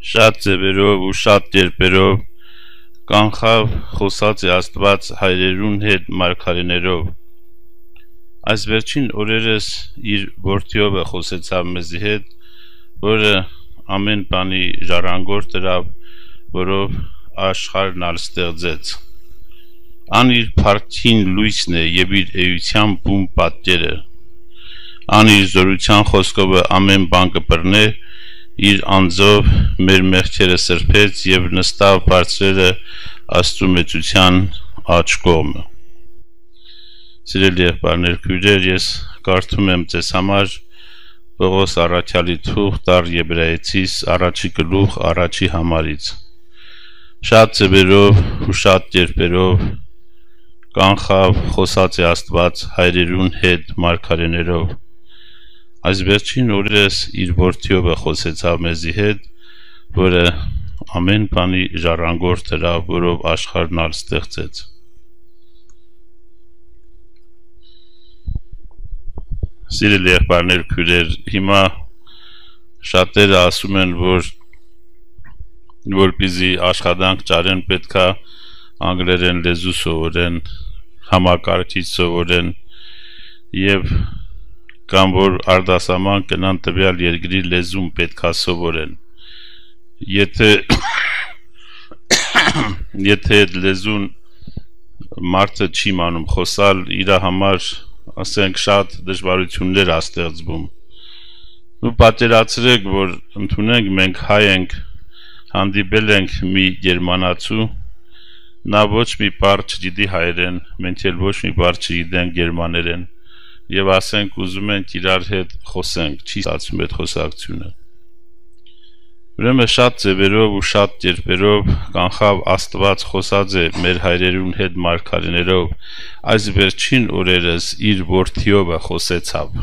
Շատ ձևերով ու շատ կերպերով կանխավ խոսած է Աստված հայրերուն հետ մարգարեներով։ Այս վերջին օրերս իր որդիով է խոսեցավ մեզի հետ, որը ամեն բանի ժառանգորդ դրավ, որով աշխարհն ալ ստեղծեց։ Ան իր փառքին լույսն է եւ իր էության բուն պատկերը։ Ան իր զորության խոսքով ամեն բան կբռնե, իր անձով մեր մեղքերը սրբեց եւ նստավ բարձրերը Աստծու մեծության աջ կողմը։ Սիրելի եղբայրներ, քույրեր, ես կարդում եմ ձեզ համար Պողոս առաքյալի թուղթ տար Եբրայեցիս առաջի գլուխ առաջի համարից։ Շատ ձևերով ու շատ կերպերով կանխավ խոսած է Աստված հայրերուն հետ մարգարեներով։ Այս վերջին օրերս իր որդիով է խոսեցավ մեզի հետ, որը ամեն բանի ժառանգորդ դրավ, որով աշխարհն ալ ստեղծեց։ Սիրելի եղբայրներ, քույրեր, հիմա շատերը ասում են, որպեսզի աշխատանք ճարեն պետքա անգլերեն լեզու սովորեն, համակարգիչ սովորեն եւ կամ որ արտասահման գնան տվյալ երկրի լեզուն պետքա սովորեն։ Եթե լեզուն մարդը չի մանում խոսալ, իր համար ասենք շատ դժվարություններ ստեղծվում։ Ու պատկերացրեք, որ ընդունենք մենք հայ ենք, հանդիպել ենք մի գերմանացու, նա ոչ մի բառ չգիտի հայերեն, մենք էլ ոչ մի բառ չգիտենք գերմաներեն, եւ ասենք ուզում ենք իրար հետ խոսենք, չի ստացվում այդ խոսակցությունը։ Ուրեմն շատ ձևերով ու շատ կերպերով կանխավ Աստված խոսած է մեր հայրերուն հետ մարգարեներով, այս վերջին օրերս իր որդիով է խոսեցավ։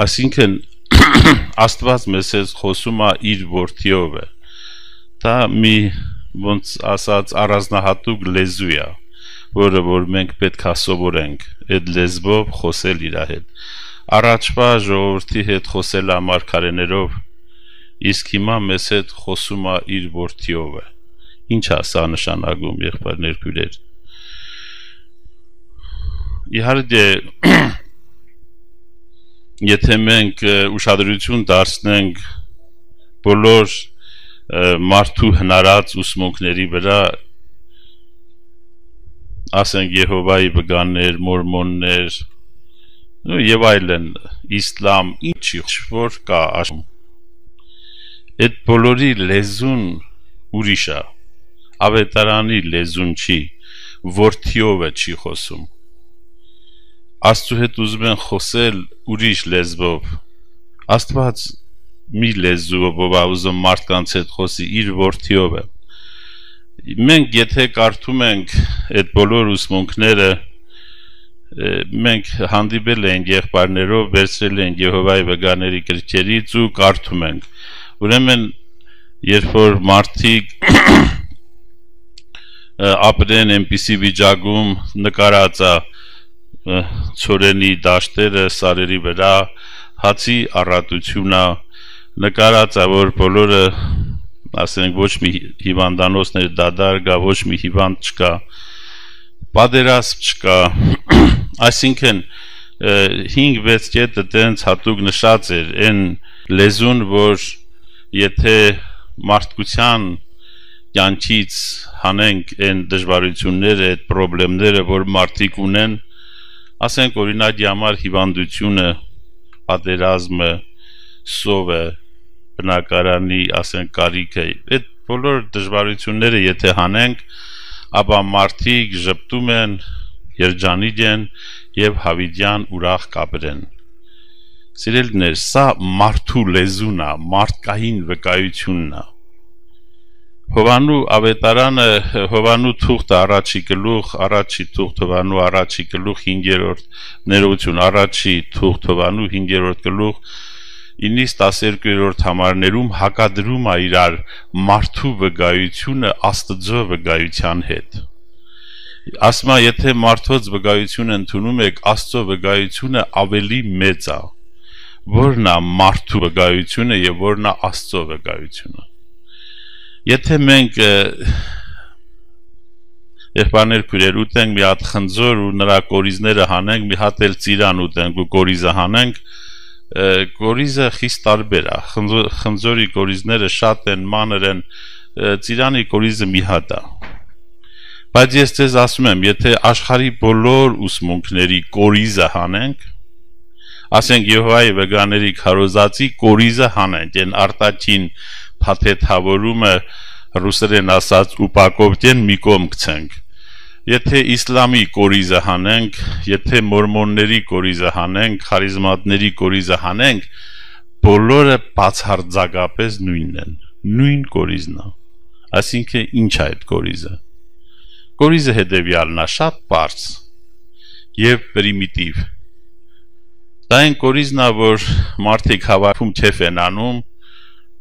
Այսինքն Աստված մեզ հետ խոսում է իր որդիով է։ Դա մի ոնց ասած առանձնահատուկ լեզու է, որը որ մենք պետք է սովորենք, այդ լեզվով խոսել իր հետ։ Առաջվա ժողովրդի հետ խոսել է մարգարեներով, իսկ հիմա մեզ հետ խոսում է իր որդիով է։ Ինչ է սա նշանակում, եղբայրներ, քույրեր։ Իհարկե, եթե մենք ուշադրություն դարձնենք բոլոր մարդու հնարած ուսմունքների վրա, ասենք Եհովայի վկաններ, մորմոններ եւ այլն, իսլամ, ինչի որ կա աշխարհում, այդ բոլորի լեզուն ուրիշ է, ավետարանի լեզուն չի, որդիով է չի խոսում։ Աստծու հետ ուզում են խոսել ուրիշ լեզվով։ Աստված մի լեզուով ուզում մարդկանց հետ խոսի, իր որդիով է։ Մենք եթե կարդում ենք այդ բոլոր ուսմունքները, մենք հանդիպել ենք եղբայրներով, վերցրել ենք Եհովայի վկաների գրքերից ու կարդում ենք։ Ուրեմն երբ որ մարդիկ ապրեն այնպիսի վիճակում, նկարած է ցորենի դաշտերը սարերի վրա, հացի առատությունը, նկարած է որ բոլորը ասենք ոչ մի հիվանդանոցներ դադար կա, ոչ մի հիվանդ չկա, պատերազմ չկա, այսինքն 5-6 կետը տենց հատուկ նշած էր այն լեզուն, որ եթե մարդկության կյանքից հանենք այն դժվարությունները, այդ պրոբլեմները, որ մարդիկ ունեն, ասենք օրինակի համար հիվանդությունը, պատերազմը, սովը, բնակարանի, ասենք կարիքը, այդ բոլոր դժվարությունները եթե հանենք, ապա մարդիկ ժպտում են, երջանիկ են եւ հավիտյան ուրախ կապրեն։ Սիրելիներ, սա մարդու լեզուն է, մարդկային վկայությունն է։ Հովանու ավետարանը, Հովանու թուղթը առաջի թուղթ Հովանու առաջի գլուխ 5-րդ ներողություն, առաջի թուղթ Հովանու 5-րդ գլուխ 9-12-րդ համարներում հակադրում է իրար մարդու վկայությունը Աստծո վկայության հետ։ Ասում է, եթե մարդոց վկայություն ընդունում եք, Աստծո վկայությունը ավելի մեծ է։ Որն է մարդու վկայությունը եւ որն է Աստծո վկայությունը։ Եթե մենք եղբայրներ քույրեր ուտենք մի հատ խնձոր ու նրա կորիզները հանենք, մի հատ էլ ծիրան ուտենք ու կորիզը հանենք, կորիզը խիստ տարբեր է, խնձորի կորիզները շատ են, մանր են, ծիրանի կորիզը մի հատ է։ Բայց ես ձեզ ասում եմ, եթե աշխարհի բոլոր ուսմունքների կորիզը հանենք, ասենք Եհովայի վեգաների քարոզածի կորիզը հանենք, այն արտաքին փաթեթավորումը ռուսերեն ասած ուպակովտեն մի կողմ գցենք։ Եթե իսլամի կորիզը հանենք, եթե մորմոնների կորիզը հանենք, խարիզմատների կորիզը հանենք, բոլորը բացարձակապես նույնն են, նույն կորիզն է։ Այսինքն ինչ է այդ կորիզը։ Կորիզը հետևյալն է, շատ պարզ եւ պրիմիտիվ։ Դա այն կորիզն է, որ մարդիկ հավաքում քեֆ են անում,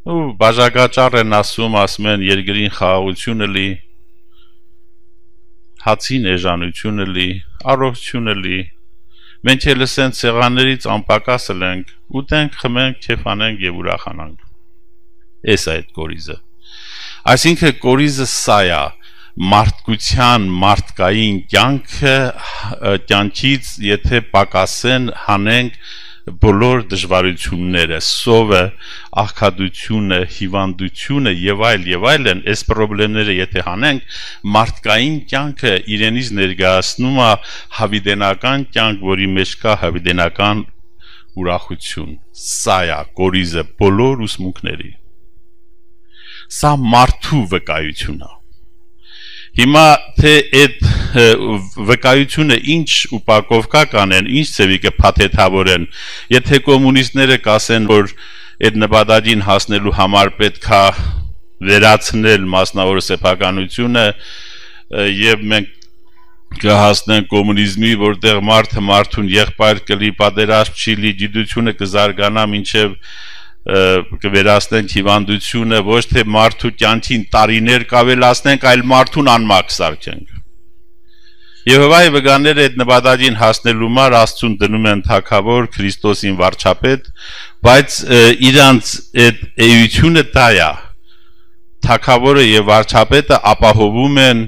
ու բաժակաճառ են ասում են երկրին խաղաղությունը լի, հացին էժանությունը լի, առողջությունը լի, մենք էլ ասենք սեղաններից անպակասը ենք, ուտենք, խմենք, քեֆանենք եւ ուրախանանք։ Էս այդ կորիզը։ Այսինքն կորիզը սա է, մարդկության մարդկային կյանքից եթե պակասեն հանենք բոլոր դժվարությունները, սովը, աղքատությունը, հիվանդությունը եւ այլն, այս խնդիրները եթե հանենք, մարդկային կյանքը իրենից ներկայացնում է հավիտենական կյանք, որի մեջ կա հավիտենական ուրախություն։ Սա է կորիզը բոլոր ուսմունքների։ Սա մարդու վկայությունն է։ Հիմա թե այդ վկայությունը ինչ ուպակովկա կանեն, ինչ ծևի կփաթեթավորեն, եթե կոմունիստները կասեն, որ այդ նպատակին հասնելու համար պետք է վերացնել մասնավոր սեփականությունը եւ մենք կհասնենք կոմունիզմի, որտեղ մարդը մարդուն եղբայր կլի, պատերազմ չի լի, գիտությունը կզարգանա մինչեւ կվերացնենք հիվանդությունը, ոչ թե մարդու կյանքին տարիներ կավելացնենք, այլ մարդուն անմակ սարքենք։ Եհովայի վկաները այդ նպատակին հասնելու համար Աստծուն դնում են թագավոր Քրիստոսին վարչապետ, բայց իրանց այդ էությունը դա է։ Թագավորը եւ վարչապետը ապահովում են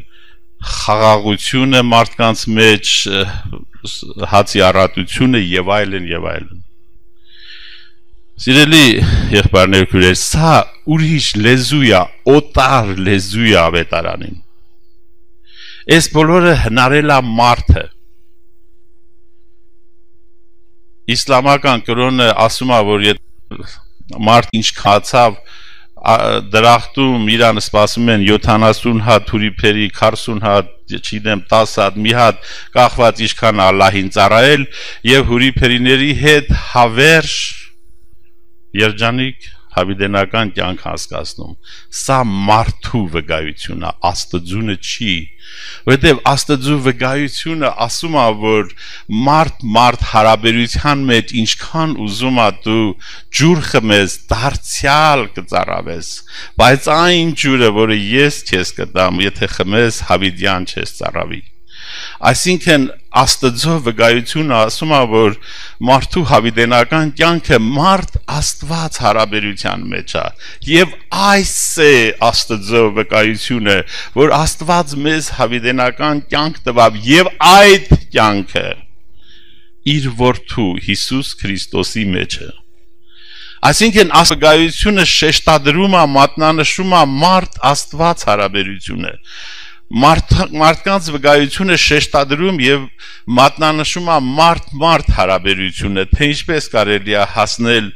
խաղաղությունը մարդկանց մեջ, հացի առատությունը եւ այլն եւ այլն։ Սիրելի եղբայրներ քույրեր, սա ուրիշ լեզու է, օտար լեզու է ավետարանին։ Այս բոլորը հնարել է մարդը։ Իսլամական կրոնը ասում է, որ մարդ ինչ քացավ դրախտում իրան սպասում են 70 հատ թուրիփերի, 40 հատ, չգիտեմ 10 հատ, մի հատ կախված ինչքան Ալլահին ծառայել եւ հուրիփերիների հետ հավերժ երջանիկ հավիտենական կյանք հասկացնում։ Սա մարդու վկայությունն է, Աստծունը չի, որովհետև Աստծու վկայությունը ասում է, որ մարդ հարաբերության մեջ ինչքան ուզում է դու ջուր խմես, դարձյալ կծառավես, բայց այն ջուրը, որը ես քեզ կտամ, եթե խմես, հավիտյան չես ծառավի։ Այսինքն Աստծո վկայությունը ասում է, որ մարդու հավիտենական կյանքը մարդ Աստված հարաբերության մեջ է, եւ այս է Աստծո վկայությունը, որ Աստված մեզ հավիտենական կյանք տվավ եւ այդ կյանքը իր որդու Հիսուս Քրիստոսի մեջ է։ Այսինքն Աստվածությունը շեշտադրում է, մատնանշում է մարդ Աստված հարաբերությունը։ Մարդկանց վկայությունը շեշտադրում եւ մատնանշում է մարդ հարաբերությունը, թե ինչպես կարելի է հասնել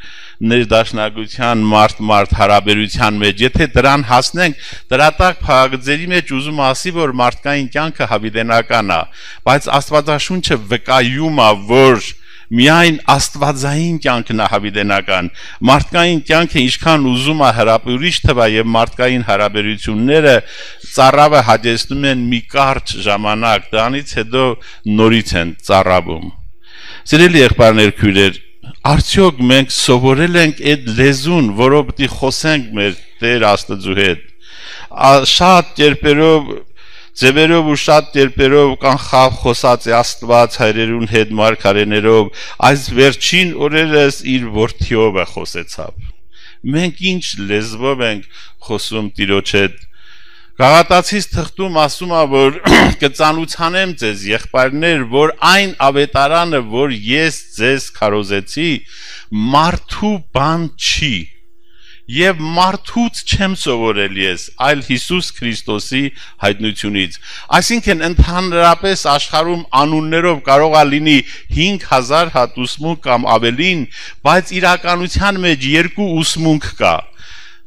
ներդաշնակության մարդ հարաբերության մեջ, եթե դրան հասնենք, դրա տակ փաղագծերի մեջ ուզում ասի, որ մարդկային կյանքը հավիտենական է, բայց Աստվածաշունչը վկայում է, որ միայն Աստվածային կյանքն է հավիտենական, մարդկային կյանքը ինչքան ուզում է հրապուրիչ թվա եւ մարդկային հարաբերությունները ծառավը հաջեցնում են մի կարճ ժամանակ, դրանից հետո նորից են ծառավում։ Սիրելի եղբայրներ քույրեր, արդյոք մենք սովորել ենք այդ լեզուն, որով պետք է խոսենք մեր Տեր Աստծու հետ։ Շատ կերպերով ձևերով ու շատ կերպերով կանխավ խոսած է Աստված հայրերուն հետ մարգարեներով, այս վերջին օրերս իր որդիով է խոսեցավ։ Մենք ինչ լեզվով ենք խոսում Տիրոջ հետ։ Գաղատացիս թղթում ասում է, որ կծանուցանեմ ձեզ եղբայրներ, որ այն ավետարանը, որ ես ձեզ քարոզեցի, մարդու բան չի, եւ մարդուց չեմ սովորել ես, այլ Հիսուս Քրիստոսի հայտնությունից։ Այսինքն ընդհանրապես աշխարհում անուններով կարող է լինի 5000 հատ ուսմունք կամ ավելին, բայց իրականության մեջ երկու ուսմունք կա։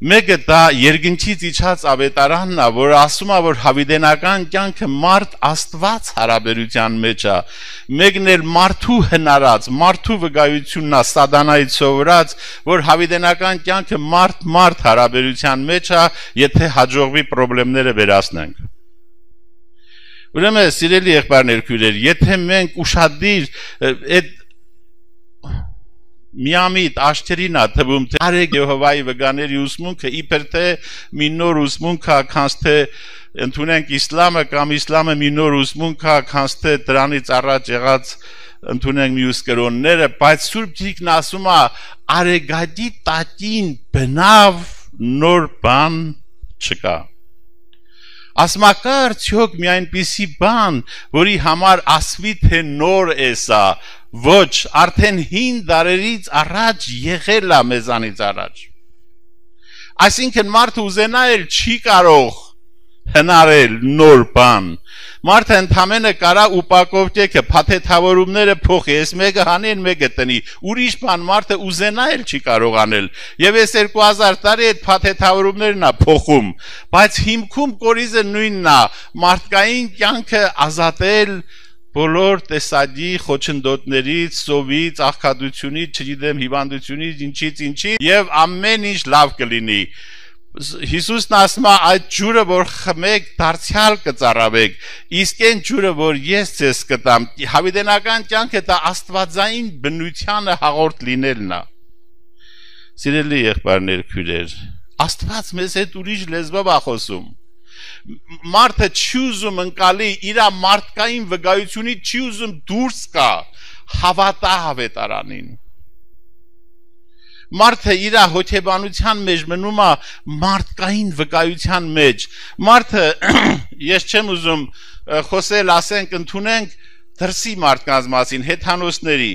Մեկը դա երկնքից իջած ավետարանն է, որ ասում է, որ հավիտենական կյանքը մարդ Աստված հարաբերության մեջ է։ Մեկն էլ մարդու հնարած, մարդու վկայությունն է սատանայից սովորած, որ հավիտենական կյանքը մարդ հարաբերության մեջ է, եթե հաջողվի խնդիրները վերացնենք։ Ուրեմն սիրելի եղբայրներ, քույրեր, եթե մենք ուշադիր այդ միամիտ աշտերին է թվում, թե արեք Եհովայի վկաների ուսմունքը իբր թե մի նոր ուսմունք է, քանց թե ընդունենք իսլամը կամ իսլամը մի նոր ուսմունք է, քանց թե դրանից առաջ եղած ընդունենք մյուս կրոնները, բայց Սուրբ Գիրքն ասում է արեգադի տակին բնավ նոր բան չկա։ Ասմակա արդյոք մի այնպիսի բան, որի համար ասվի թե նոր է սա, ոչ, արդեն հին դարերից առաջ եղել է մեզանից առաջ։ Այսինքն մարդը ուզենա էլ չի կարող հնարել նոր բան։ Մարդը ընդամենը կարա ուպակովտեքը փաթեթավորումները փոխի, ես մեկը հանեն, մեկը տնի, ուրիշ բան մարդը ուզենա էլ չի կարող անել։ Եվ ես 2000 տարի այդ փաթեթավորումներն է փոխում, բայց հիմքում կորիզը նույնն է, մարդկային կյանքը ազատել բոլոր տեսակի խոչընդոտներից, սովից, աղքատությունից, չգիտեմ, հիվանդությունից, ինչի, եւ ամեն ինչ լավ կլինի։ Հիսուսն ասում է այդ ջուրը, որ խմեք, դարձյալ կծառավեք, իսկ այն ջուրը, որ ես ձեզ կտամ, հավիտենական կյանքը դա աստվածային բնությանը հաղորդ լինելն է։ Սիրելի եղբայրներ, քույրեր, Աստված մեզ հետ ուրիշ լեզվով է խոսում։ Մարդը չի ուզում ընկալի իր մարդկային վկայությունից, չի ուզում դուրս գա, հավատա հավետարանին։ Մարդը իր հոգեբանության մեջ մնում է մարդկային վկայության մեջ։ Մարդը, ես չեմ ուզում խոսել, ասենք ընդունենք դրսի մարդկանց մասին, հեթանոսների,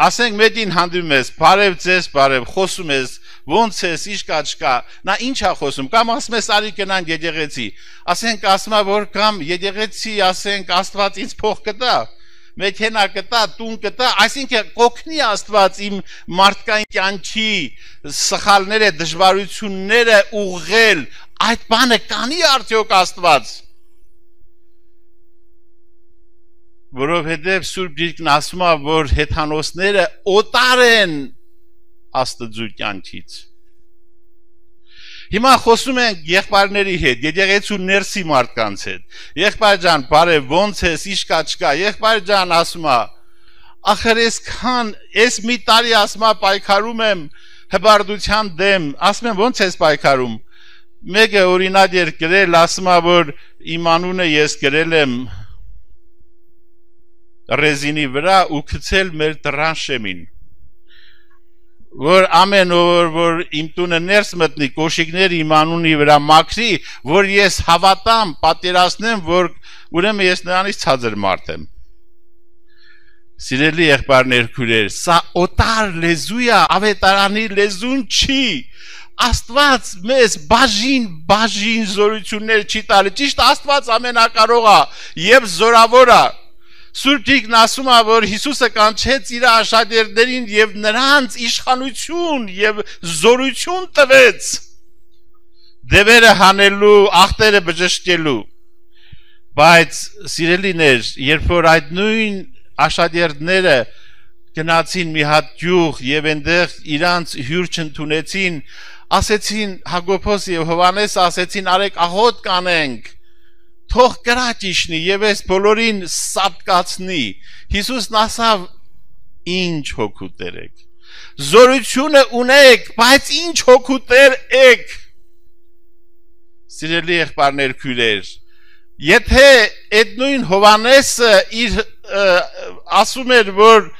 ասենք մեկին հանդիպում ես, բարև ձեզ, բարև, խոսում ես, ոնց ես, ինչ կա, չկա, նա ինչ է խոսում, կամ ասում ես արի գնանք եկեղեցի, ասենք ասում է, որ կամ եկեղեցի, ասենք Աստված ինձ փող կտա, մեքենա կտա, տուն կտա, այսինքն կօգնի Աստված իմ մարդկային կյանքի սխալները, դժվարությունները ուղղել, այդ բանը կանի արդյոք Աստված։ Որովհետև Սուրբ Գիրքն ասում է, որ հեթանոսները օտար են Աստծու կյանքից։ Հիմա խոսում ենք եղբայրների հետ, եկեղեցու ներսի մարդկանց հետ։ Եղբայր ջան, բարև, ոնց ես, ինչ կա, չկա։ Եղբայր ջան ասում է, ախր ես մի տարի ասում է պայքարում եմ հբարդության դեմ, ասում եմ ոնց ես պայքարում։ Մեկը օրինակ էր գրել, ասում է, որ իմ անունը ես գրել եմ ռեզինի վրա ու գցել մեր դռան շեմին, որ ամեն օր որ իմ տունը ներս մտնի, կոշիկներ իմ անունի վրա մաքրի, որ ես հավատամ, պատերազմեմ, որ ուրեմն ես նրանից ցածր մարդ եմ։ Սիրելի եղբայրներ, քույրեր, սա օտար լեզու է, ավետարանի լեզուն չի։ Աստված մեզ բաժին զորություններ չի տալի, ճիշտ Աստված ամենակարող է եւ զորավոր է։ Սուրբ Գիրքն ասում է, որ Հիսուսը կանչեց իր աշակերտներին եւ նրանց իշխանություն եւ զորություն տվեց դևերը հանելու, ախտերը բժշկելու։ Բայց սիրելիներ, երբ որ այդ նույն աշակերտները գնացին մի հատ գյուղ եւ այնտեղ իրանց հյուր չընդունեցին, ասեցին Հակոբոս եւ Հովանես ասեցին արեք աղոտ կանենք, թող կրակ իշնի եւ այս բոլորին սատկացնի։ Հիսուսն ասավ ինչ հոգուտեր եք, զորությունը ունեք, բայց ինչ հոգուտեր եք։ Սիրելի եղբայրներ, քույրեր, եթե այդ նույն Հովանեսը իր ասում էր, որ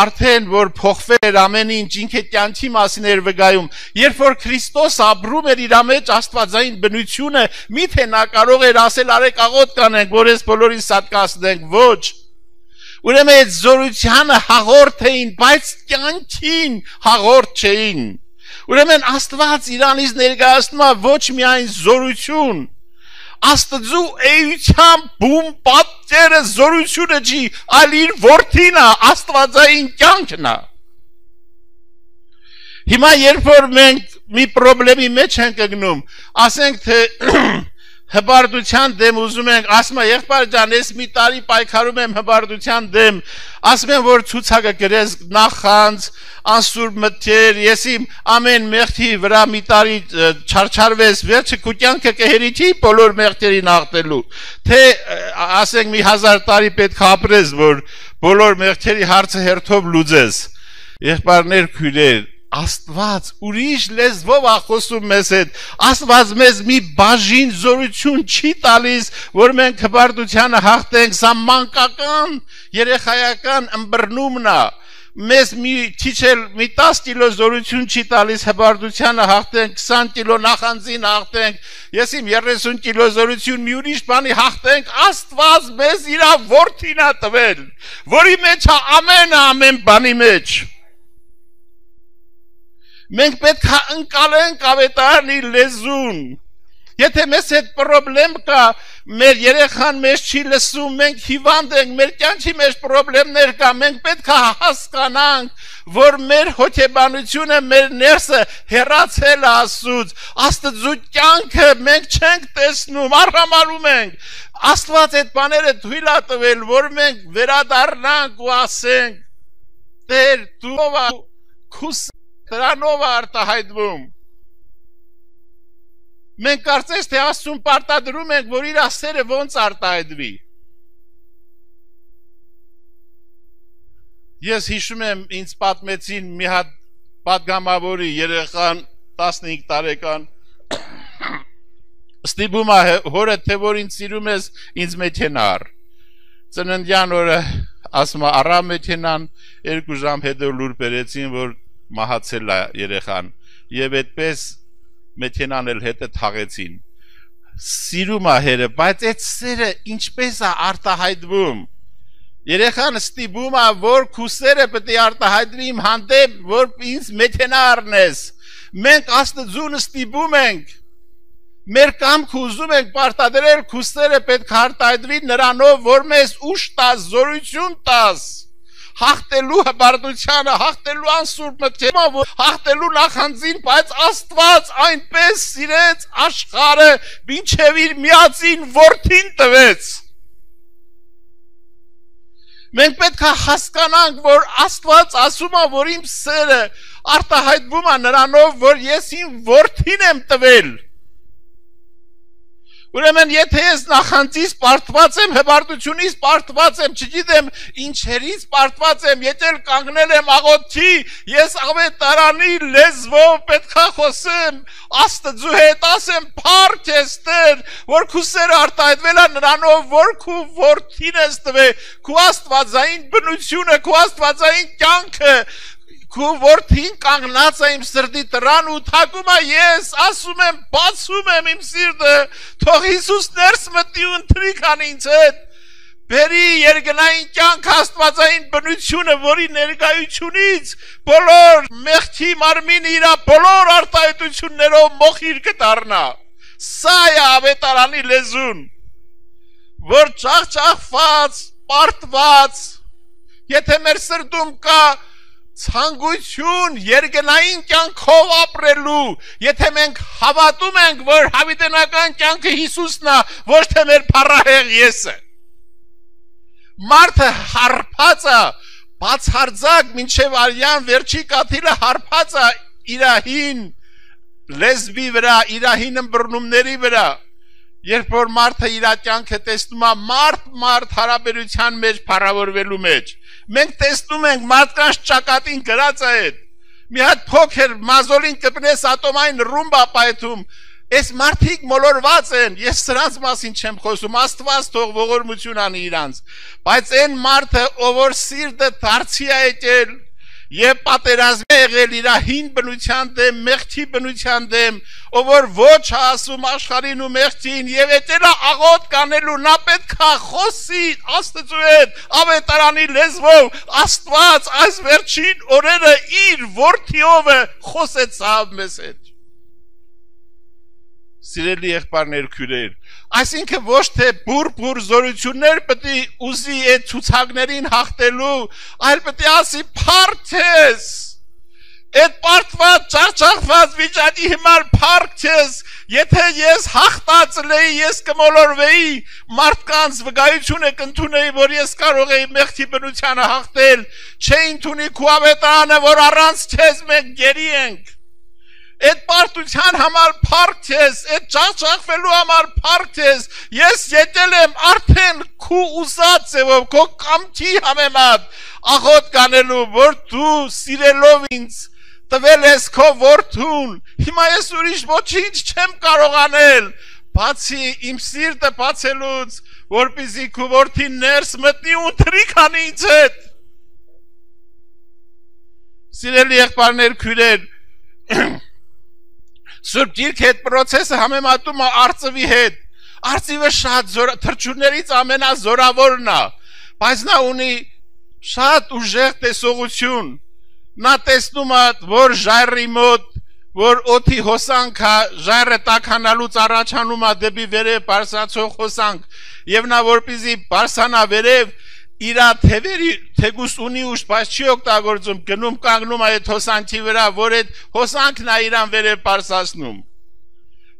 արդեն որ փոխվել ամեն ինչ ինքը կյանքի մասին էր վկայում երբ որ Քրիստոս ապրում էր իր մեջ աստվածային բնությունը միթե նա կարող էր ասել արեք աղոտ կանենք որ ես բոլորին սատկացնենք ոչ ուրեմն այդ զորությանը հաղորդ էին բայց կյանքին հաղորդ չէին ուրեմն Աստված իրանից ներկայացնում է ոչ միայն զորություն Աստծու էության բում պատճերը զորությունը չի, այլ իր որդին է, աստվածային կյանքն է։ Հիմա երբ որ մենք մի պրոբլեմի մեջ ենք գնում, ասենք թե հբարդության դեմ ուզում ենք, ասում եմ եղբայր ջան, ես մի տարի պայքարում եմ հբարդության դեմ, ասում եմ որ ցուցակը գրես նախանց, անսուրբ մտքեր, ես իմ ամեն մեղքի վրա մի տարի չարչարվես, վերջը քո կյանքը կհերիքի բոլոր մեղքերին աղտելու, թե ասենք մի 1000 տարի պետք է ապրես, որ բոլոր մեղքերի հարցը հերթով լուծես։ Եղբայրներ, քույրեր, Աստված ուրիշ լեզվով ախոսում մեզ հետ, Աստված մեզ մի բաժին զորություն չի տալիս, որ մենք հբարդությանը հաղթենք, սա մանկական, երեխայական ըմբռնումն է, մեզ մի քիչ էլ մի 10 կիլո զորություն չի տալիս հբարդությանը հաղթենք, 20 կիլո նախանձին հաղթենք, ես իմ 30 կիլո զորություն մի ուրիշ բանի հաղթենք, Աստված մեզ իր որդին է տվել, որի մեջ է ամեն բանի մեջ Մենք պետք է ընկալենք ավետարանի լեզուն Եթե մեզ հետ պրոբլեմ կա մեր երեխան մեզ չի լսում մենք հիվանդ ենք մեր կյանքի մեջ պրոբլեմներ կա մենք պետք է հասկանանք որ մեր հոգեբանությունը մեր ներսը հեռացել է Աստծուց Աստծու կյանքը մենք չենք տեսնում արհամարում ենք Աստված այդ բաները թույլ է տվել որ մենք վերադառնանք ու ասենք Տեր դու քուս Դրանով է արտահայտվում Մենք կարծես թե Աստծուն պարտադրում ենք, որ իր ասերը ոնց արտահայտվի Ես հիշում եմ, ինձ պատմեցին մի հատ պատգամավորի երեխան 15 տարեկան Ստիպում է հորը թե որ ինձ սիրում ես, ինձ մեքենա առ Ծննդյան օրը ասում է առա մեքենան 2 ժամ հետո լուր բերեցին, որ մահացել է երեխան եւ այդպես մեքենան էլ հետը թաղեցին սիրում է հերը բայց այդ սերը ինչպես է արտահայտվում երեխան ստիպում է որ քուսերը պետք է արտահայտվի իմ հանդեպ որ ինձ մեքենա առնես մենք Աստծուն ստիպում ենք մեր կամքը ուզում ենք պարտադրել քուսերը պետք է արտահայտվի նրանով որ մեզ ուժ տաս զորություն տաս Հաղթելու հբարդությանը, հաղթելու անսուրբ մտքերը, հաղթելու նախանձին, բայց Աստված այնպես սիրեց աշխարհը, մինչև իր միածին որդին տվեց։ Մենք պետք է հասկանանք, որ Աստված ասում է, որ իմ սերը արտահայտվում է նրանով, որ ես իմ որդին եմ տվել։ Ուրեմն եթե ես նախանձից պարտված եմ, հբարդությունից պարտված եմ, չգիտեմ ինչերից պարտված եմ, եթե կանգնել եմ աղոթքի, ես ավետարանի լեզվով պետք է խոսեմ, Աստծու հետ ասեմ, փառք ես Տեր, որ քո սերը արտահայտվել է նրանով, որ քո որդին ես տվել, քո աստվածային բնությունը, քո աստվածային կյանքը Քո որդին կանգնած է իմ սրտի տրան ու թակում է ես ասում եմ բացում եմ իմ սիրտը թող Հիսուս ներս մտնի ու ընտրի քան ինձ հետ բերի երկնային կյանք աստվածային բնությունը որի ներկայությունից բոլոր մեղքի մարմինը իր բոլոր արտահայտություններով մոխիր կդառնա սա է ավետարանի լեզուն որ ճախճախված պարտված եթե մեր սրտում կա Ցանկություն երկնային կյանքով ապրելու եթե մենք հավատում ենք որ հավիտենական կյանքը Հիսուսն է ոչ թե մեր փառահեղ եսը մարդը հարբած է բացարձակ մինչև արյան վերջի կաթիլը հարբած է իր հին լեզվի վրա իր հին ըմբռնումների վրա երբ որ մարդը իր կյանքը տեսնում է մարդ հարաբերության մեջ փառավորվելու մեջ Մենք տեսնում ենք մարդկանց ճակատին գրած է այդ մի հատ փոքր մազոլին կպնես ատոմային ռումբա պայթում Այս մարդիկ մոլորված են, ես սրանց մասին չեմ խոսում, Աստված թող ողորմություն անի իրանց, բայց այն մարդը, ով որ սիրտը դարձի է եկել եւ պատերազմ է եղել իր հին բնության դեմ, մեղքի բնության դեմ, ով որ ոչ ասում աշխարհին ու մեղքին եւ եկել է աղոտ կանելու, նա պետք է խոսի Աստծու հետ ավետարանի լեզվով, Աստված այս վերջին օրերը իր որդիով խոսեցավ մեզ հետ։ Սիրելի եղբայրներ, քույրեր, այսինքն ոչ թե բուր զորություններ պետք է ուզի այդ ցուցակներին հաղթելու, այլ պետք է ասի փառք ես։ Այդ պարտված ճարճախված վիճակի հիմար փառք ես, եթե ես հաղթած լեի, ես կմոլորվեի, մարդկանց վկայությունը կընդունեի, որ ես կարող էի մեղքի բնությանը հաղթել, չէին թունի քու ավետարանը, որ առանց քեզ մենք գերի ենք։ Այդ պարտության համար փառք ես, այդ ճախճախվելու համար փառք ես, ես եկել եմ արդեն քու ուզած ձևով, քո կամքի համեմատ աղոտ կանելու, որ դու սիրելով ինձ տվել ես քո որդուն, հիմա ես ուրիշ ոչինչ չեմ կարող անել, բացի իմ սիրտը բացելուց, որպեսզի քո որդին ներս մտնի ու թրիկ անի ինձ հետ։ Սիրելի եղբայրներ, քույրեր, Սուրբ Գիրքը այդ process-ը համեմատում է արծվի հետ։ Արծիվը շատ թռչուններից ամենազորավորն է, բայց նա ունի շատ ուժեղ տեսողություն։ Նա տեսնում է, որ ժայռի մոտ, որ օդի հոսանքը ժայռը տաքանալուց առաջանում է դեպի վերև բարձրացող հոսանք, եւ նա որպեսզի բարձրանա վերև իր թևերի թեգուս ունի ուժ, բայց չի օգտագործում, գնում կանգնում է այդ հոսանքի վրա, որ այդ հոսանքն է իրան վերև բարձրացնում։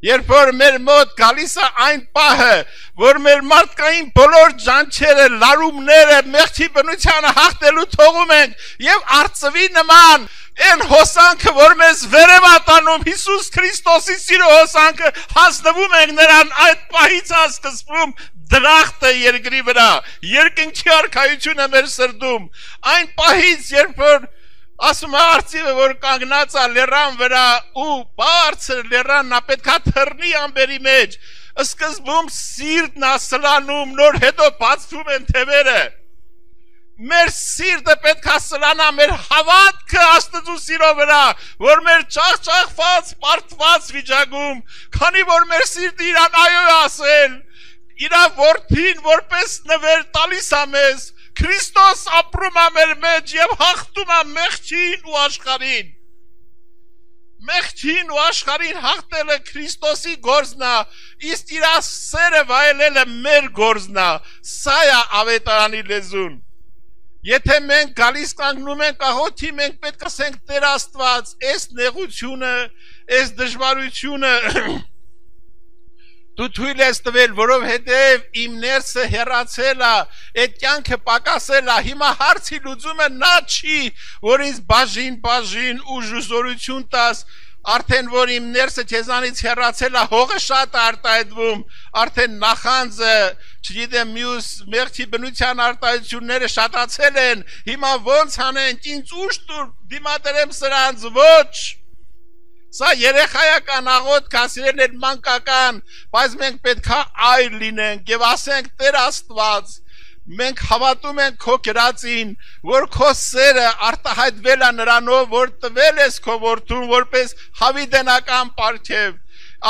Երբ որ մեր մոտ գալիս է այն պահը, որ մեր մարդկային բոլոր ջանքերը, լարումները, մեղքի բնությանը հաղթելու թողում ենք եւ արծվի նման այն հոսանքը, որ մեզ վերև է տանում, Հիսուս Քրիստոսի սիրո հոսանքը, հասնվում ենք նրան, այդ պահից է սկսվում դրախտը երկրի վրա, երկնքի արքայությունը մեր սրտում, այն պահից, երբ որ ասում է արծիվը, որ կանգնած է լեռան վրա ու բարձր լեռան, նա պետք է թռնի ամբերի մեջ, սկզբում սիրտն է սլանում, նոր հետո բացվում են թևերը։ Մեր սիրտը պետք է սլանա, մեր հավատքը Աստծու սիրո վրա, որ մեր ճախճախված, պարտված վիճակում, քանի որ մեր սիրտը իրան այո է ասել, իր որդին որպես նվեր տալիս է մեզ, Քրիստոս ապրում է մեր մեջ եւ հաղթում է մեղքին ու աշխարհին։ Մեղքին ու աշխարհին հաղթելը Քրիստոսի գործն է, իսկ իր սերը վայելելը մեր գործն է։ Սա է ավետարանի լեզուն։ Եթե մենք գալիս կանգնում ենք աղոթի, մենք պետք է ասենք Տեր Աստված, այս նեղությունը, այս դժվարությունը Դու թույլ ես տվել, որովհետև իմ ներսը հեռացել է, այդ կյանքը պակասել է, հիմա հարցի լուծումը նա չի, որ ինձ բաժին ուժ ու զորություն տաս, արդեն որ իմ ներսը քեզանից հեռացել է, հողը շատ արտահայտվում, արդեն նախանձը, չգիտեմ, մյուս մեղքի բնության արտահայտությունները շատացել են, հիմա ոնց անենք, ինձ ուժ տուր, դիմադրեմ սրանց, ոչ։ Սա երեխայական աղոթք է, սիրելիներ, մանկական, բայց մենք պետք է այլ լինենք եւ ասենք Տեր Աստված, մենք հավատում ենք քո գրածին, որ քո սերը արտահայտվել է նրանով, որ տվել ես քո որդուն որպես հավիտենական պարգև։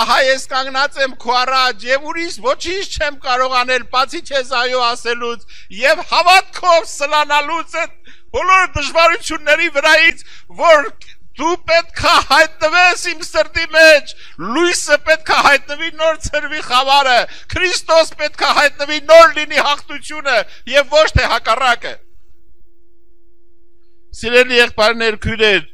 Ահա ես կանգնած եմ քո առաջ եւ ուրիշ ոչինչ չեմ կարող անել, բացի քեզ այո ասելուց եւ հավատքով սլանալուց այդ բոլոր դժվարությունների վրայից, որ դու պետք է հայտնվես իմ սրտի մեջ, լույսը պետք է հայտնվի նոր ցրվի խավարը, Քրիստոս պետք է հայտնվի նոր լինի հաղթությունը եւ ոչ թե հակառակը։ Սիրելի եղբայրներ, քույրեր,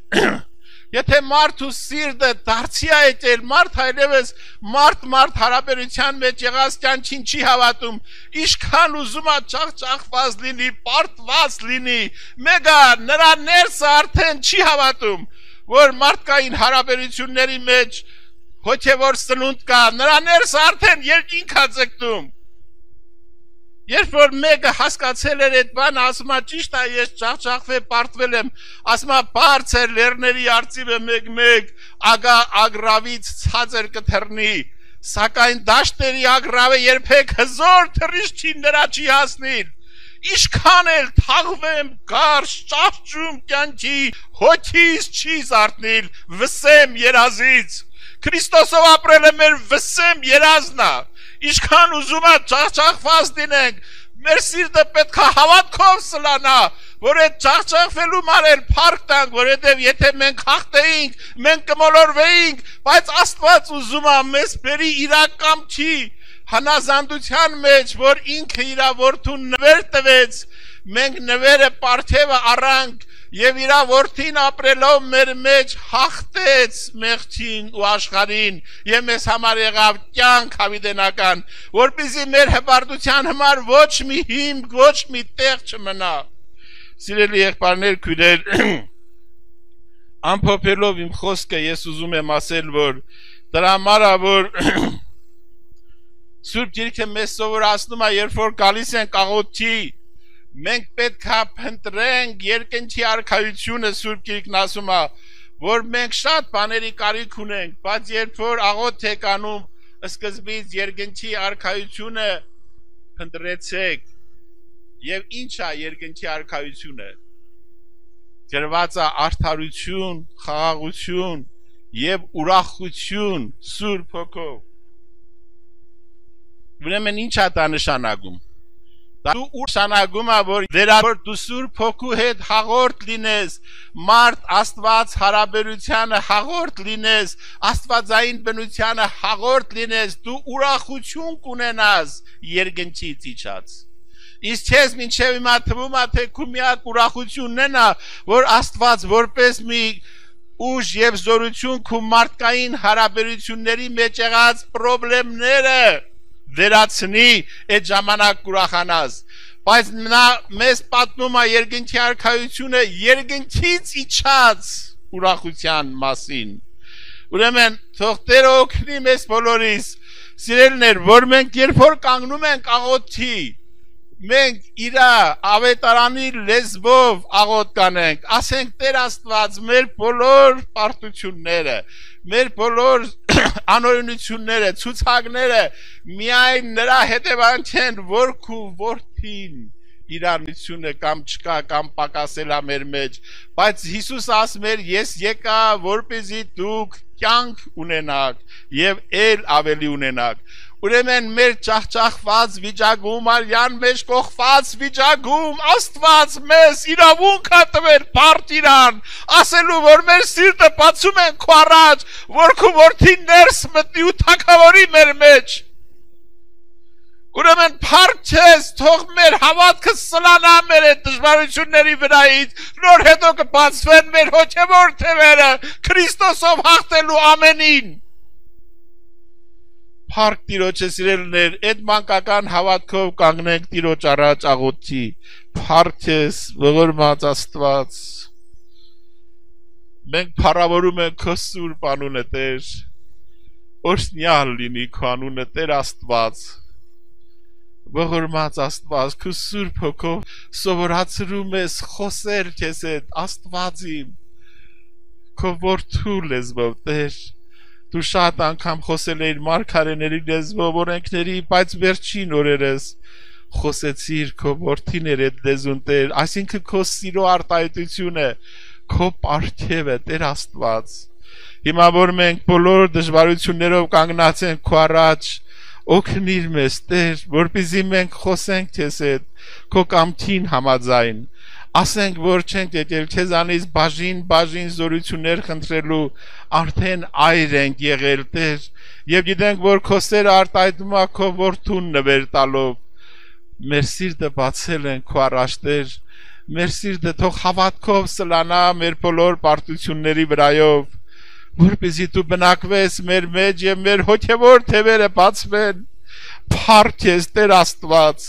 եթե մարդու սիրտը դարձի է եկել, մարդ այլևս մարդ հարաբերության մեջ եղած կյանքին չի հավատում, ինչքան ուզում է ճախճախված լինի, պարտված լինի, մեգա նրա ներսը արդեն չի հավատում, որ մարդկային հարաբերությունների մեջ հոգևոր սնունդ կա, նրա ներսը արդեն երկինք է ձգտում։ Երբ որ մեկը հասկացել էր այդ բանը, ասում է ճիշտ է, ես ջախջախվել պարտվել եմ, ասում է բարձր լեռների արծիվը մեկ ագա ագրավից ցածր կթռնի, սակայն դաշտերի ագրավը երբեք հզոր թռիչքին նրա չի հասնիլ։ Ինչքան էլ թաղվեմ կարճ ճահճում կյանքի հոգիս չի զարթնիլ վսեմ երազից։ Քրիստոսով ապրելը մեր վսեմ երազն է։ Ինչքան ուզում է ջախջախված լինենք, մեր սիրտը պետք է հավատքով սլանա, որ այդ ջախջախվելու մարել փառք տանք, որովհետև եթե մենք հաղթեինք, մենք կմոլորվեինք, բայց Աստված ուզում է մեզ բերի իրական չի հնազանդության մեջ, որ ինքը իր որդուն նվեր տվեց, մենք նվերը պարգևը առանք եւ իր որդին ապրելով մեր մեջ հաղթեց մեղքին ու աշխարհին եւ մեզ համար եղավ կյանք հավիտենական, որպեսզի մեր հպարտության համար ոչ մի հիմք, ոչ մի տեղ չմնա։ Սիրելի եղբայրներ, քույրեր, ամփոփելով իմ խոսքը ես ուզում եմ ասել, որ դրա համար է, որ Սուրբ Գիրքը մեզ սովորացնում է, երբ որ գալիս ենք աղոթքի, մենք պետք է փնտրենք երկնքի արքայությունը, Սուրբ Գիրքն ասում է, որ մենք շատ բաների կարիք ունենք, բայց երբ որ աղոթ եք անում, սկզբից երկնքի արքայությունը փնտրեցեք, եւ ինչ է երկնքի արքայությունը։ Գրված է արդարություն, խաղաղություն եւ ուրախություն Սուրբ Հոգով։ Ուրեմն ինչ է դա նշանակում։ Դու նշանակում է, որ դու Սուրբ Հոգու հետ հաղորդ լինես, մարդ Աստված հարաբերությանը հաղորդ լինես, Աստվածային բնությանը հաղորդ լինես, դու ուրախություն կունենաս երկնքից իջած։ Իսկ քեզ մինչև հիմա թվում է, թե քո միակ ուրախությունն է, որ Աստված որպես մի ուժ եւ զորություն քո մարդկային հարաբերությունների մեջ եղած խնդիրները վերացնի, այդ ժամանակ ուրախանաս, բայց նա մեզ պատմում է երկնքի արքայությունը երկնքից իջած ուրախության մասին։ Ուրեմն թող Տերը օգնի մեզ բոլորիս, սիրելիներ, որ մենք երբ որ կանգնում ենք աղոթքի, մենք իր ավետարանի լեզվով աղոթ կանենք, ասենք Տեր Աստված, մեր բոլոր պարտությունները, մեր բոլոր անօրենությունները, ցուցակները միայն նրա հետևանք են, որ քու որդին իրանությունը կամ չկա կամ պակասել է մեր մեջ, բայց Հիսուս ասում էր, ես եկա, որպեսզի դուք կյանք ունենաք եւ ել ավելի ունենաք։ Ուրեմն մեր ճախճախված վիճակում, արյան մեջ կողված վիճակում Աստված մեզ իրավունք է տվել բարդ իրան, ասելու, որ մեր սիրտը բացում են քո առաջ, որ քո որդին ներս մտնի ու թագավորի մեր մեջ։ Ուրեմն փառք չես, թող մեր հավատքը սլանա մեր այդ դժվարությունների վրայից, նոր հետո կբացվեն մեր հոգևոր թևերը Քրիստոսով հաղթելու ամենին։ Փառք Տիրոջը, սիրելիներ, այդ մանկական հավատքով կանգնենք Տիրոջ առաջ աղոթքի։ Փառք ես, ողորմած Աստված։ Մենք փառավորում ենք քո սուրբ անունը, Տեր։ Օրհնյալ լինի քո անունը, Տեր Աստված։ Ողորմած Աստված, քո սուրբ հոգով սովորացրում ես խոսել քեզ հետ, Աստված իմ, քո որդու լեզվով, Տեր։ Դու շատ անգամ խոսել էիր մարգարեների լեզվով, օրենքների, բայց վերջին օրերս խոսեցիր քո որդիներ այդ լեզուն, Տեր, այսինքն քո սիրո արտահայտությունը, քո պարգևը, Տեր Աստված։ Հիմա որ մենք բոլոր դժվարություններով կանգնած ենք քո առաջ, օգնիր մեզ, Տեր, որպեսզի մենք խոսենք քեզ հետ, քո կամքին համաձայն։ Ասենք, որ չենք եկել քեզանից բաժին զորություններ խնդրելու, արդեն այր ենք եղել, Տեր, եւ գիտենք, որ քո սերը արտահայտում է քո որդուն նվեր տալով։ Մեր սիրտը բացել են քո առաջ, Տեր, մեր սիրտը թող հավատքով սլանա մեր բոլոր պարտությունների վրայով, որպեսզի դու բնակվես մեր մեջ եւ մեր հոգեվոր թևերը բացվեն։ Փառք ես, Տեր Աստված։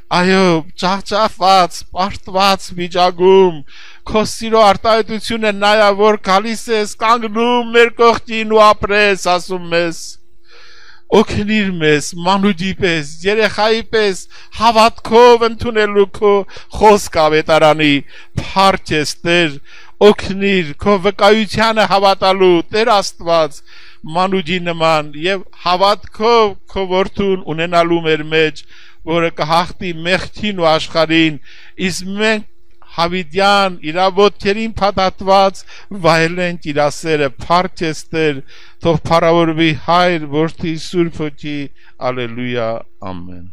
Այո, ճախճախված, պարտված վիճակում քո սիրո արտահայտությունը նայա, որ գալիս ես կանգնում մեր կողքին ու ապրես, ասում ես։ օգնիր մեզ մանուջի պես երեխայի պես հավատքով ընդունելու քո խոսք ավետարանի փառք ես Տեր օգնիր քո վկայությանը հավատալու Տեր Աստված մանուջի նման եւ հավատքով քո որդուն ունենալու մեր մեջ որը կհաղթի մեղքին ու աշխարհին իսկ մենք Հավիդյան իրավոտքերին փաթաթված վայելենք իր ասերը փառք ես Տեր թող փառավորվի Հայր Որդի Սուրբ Հոգի Ալելույա ամեն